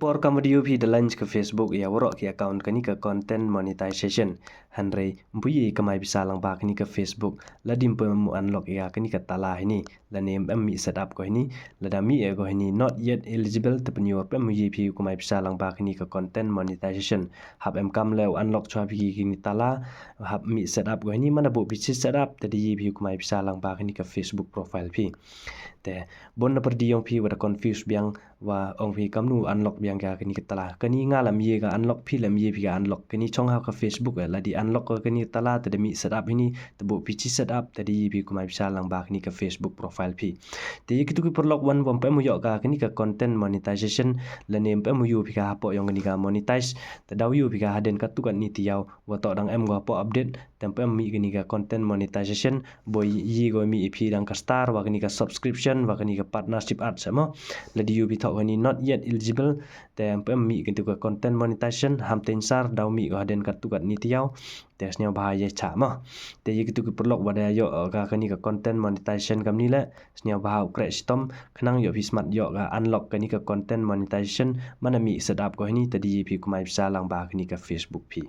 por video phi the lunch ke Facebook ya woro ki account kani ke content monetization hanrei buyi kamai bisa lang ba kani ke Facebook la dim pe mu unlock ya kani ke tala ini la name mi setup ko ini la da mi go ini not yet eligible to penyor pe mu yi phi kamai bisa lang ba kani ke content monetization hab kam le unlock chwa phi kini tala hab mi setup go ini mana bu bi setup tadi yi phi kamai bisa lang ba kani ke Facebook profile phi te bon na perdi yong phi wada confuse biang wa ong phi kamnu unlock biang ka kani ketala kani ngalam ye ga unlock phi lam ye phi ga unlock kani chong ha ka Facebook la di unlock ko kani tala te mi setup ini te bu pi setup te di phi kumai bisa lang ba kani ka Facebook profile phi te ye kitu ki perlock wan bom pe mu yo ka kani ka content monetization la nem pe mu yu phi ka po yong kani ka monetize te daw yu phi ka haden ka tu kan ni ti yaw wa to dang em go po update tempe mi kani ka content monetization boy yi go mi phi dang ka star wa kani ka subscription wa kani ka partnership ads mo la di yu phi thok kani not yet eligible tempe mi kani ka content monetization ham ten sar daw mi go haden ka tu kan ni ti yaw te snya ba ye cha mo te yi kitu ki perlok wada yo ka kani ka content monetization kam ni la snya ba ukre stom khnang yo phi smart yo ka unlock kani ka content monetization mana mi setup ko ni te di phi kumai bisa lang ba kani ka Facebook phi